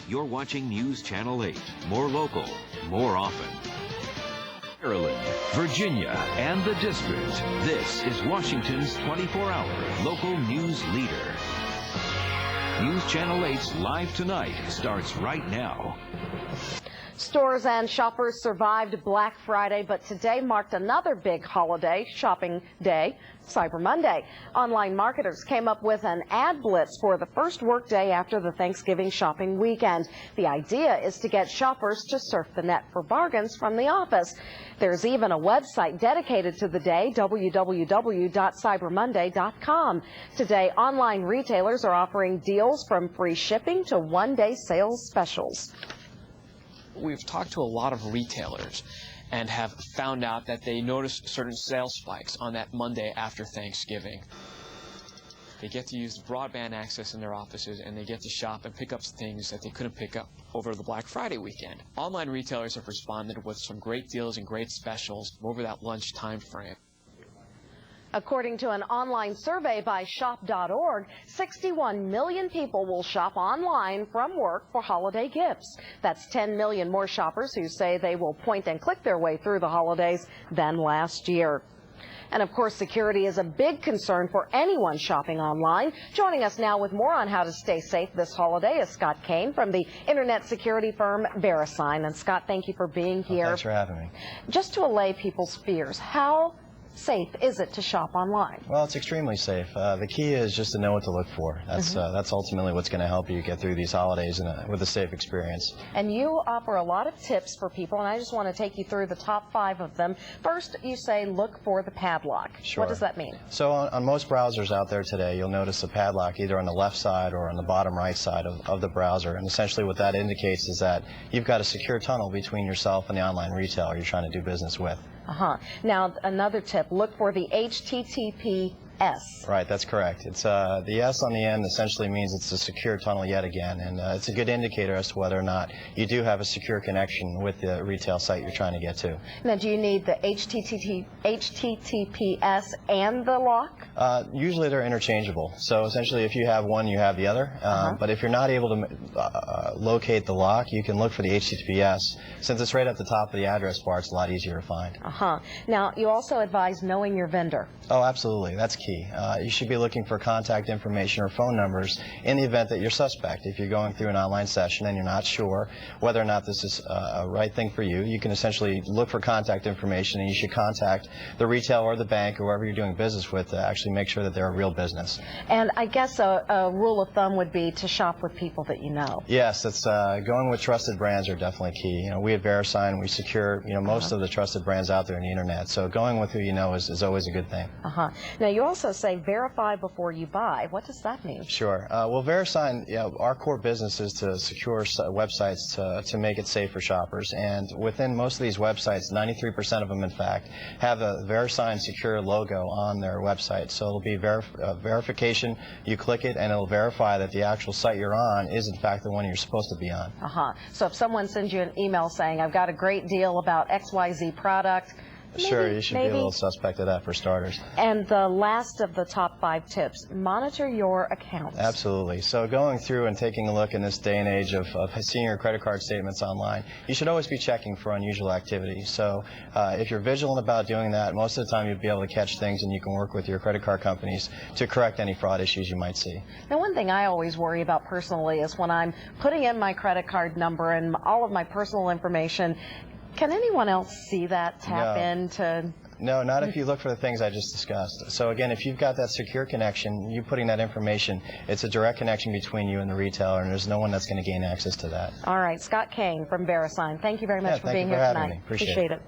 You're watching News Channel 8. More local, more often. Maryland, Virginia, and the District. This is Washington's 24-hour local news leader. News Channel 8's Live Tonight starts right now. Stores and shoppers survived Black Friday, but today marked another big holiday shopping day, Cyber Monday. Online marketers came up with an ad blitz for the first workday after the Thanksgiving shopping weekend. The idea is to get shoppers to surf the net for bargains from the office. There's even a website dedicated to the day, www.cybermonday.com. Today, online retailers are offering deals from free shipping to one-day sales specials. We've talked to a lot of retailers and have found out that they notice certain sales spikes on that Monday after Thanksgiving. They get to use broadband access in their offices, and they get to shop and pick up things that they couldn't pick up over the Black Friday weekend. Online retailers have responded with some great deals and great specials over that lunch time frame. According to an online survey by Shop.org, 61 million people will shop online from work for holiday gifts. That's 10 million more shoppers who say they will point and click their way through the holidays than last year. And of course, security is a big concern for anyone shopping online. Joining us now with more on how to stay safe this holiday is Scott Kane from the internet security firm VeriSign. And Scott, thank you for being here. Thanks for having me. Just to allay people's fears, how safe is it to shop online? Well, it's extremely safe. The key is just to know what to look for. That's ultimately what's going to help you get through these holidays with a safe experience. And you offer a lot of tips for people, and I just want to take you through the top 5 of them. First, you say look for the padlock. Sure. What does that mean? So on most browsers out there today, you'll notice a padlock either on the left side or on the bottom right side of the browser. And essentially what that indicates is that you've got a secure tunnel between yourself and the online retailer you're trying to do business with. Now, another tip, look for the HTTPS. Right, that's correct. It's the S on the end essentially means it's a secure tunnel yet again, and it's a good indicator as to whether or not you do have a secure connection with the retail site you're trying to get to. Now, do you need the HTTPS and the lock? Usually they're interchangeable. So essentially if you have one, you have the other. But if you're not able to locate the lock, you can look for the HTTPS. Since it's right at the top of the address bar, it's a lot easier to find. Now, you also advise knowing your vendor. Oh, absolutely. That's key. You should be looking for contact information or phone numbers in the event that you're suspect. If you're going through an online session and you're not sure whether or not this is a right thing for you, you can essentially look for contact information, and you should contact the retailer or the bank or whoever you're doing business with to actually make sure that they're a real business. And I guess a rule of thumb would be to shop with people that you know. Yes, it's going with trusted brands are definitely key. You know, we at VeriSign, we secure most of the trusted brands out there on the internet. So going with who you know is always a good thing. Now, you also say verify before you buy. What does that mean? Sure. Well, VeriSign, our core business is to secure websites to make it safe for shoppers. And within most of these websites, 93% of them, in fact, have a VeriSign secure logo on their website. So it'll be verification. You click it, and it'll verify that the actual site you're on is, in fact, the one you're supposed to be on. So if someone sends you an email saying, I've got a great deal about XYZ product, sure, you should be a little suspect of that for starters. And the last of the top 5 tips, monitor your accounts. Absolutely. So going through and taking a look in this day and age of seeing your credit card statements online, you should always be checking for unusual activity. So if you're vigilant about doing that, most of the time you'll be able to catch things, and you can work with your credit card companies to correct any fraud issues you might see. Now, one thing I always worry about personally is when I'm putting in my credit card number and all of my personal information, can anyone else see that, tap into? No, not if you look for the things I just discussed. So again, if you've got that secure connection, you putting that information, it's a direct connection between you and the retailer, and there's no one that's going to gain access to that. All right, Scott Kane from VeriSign, thank you very much for being here tonight. Appreciate it.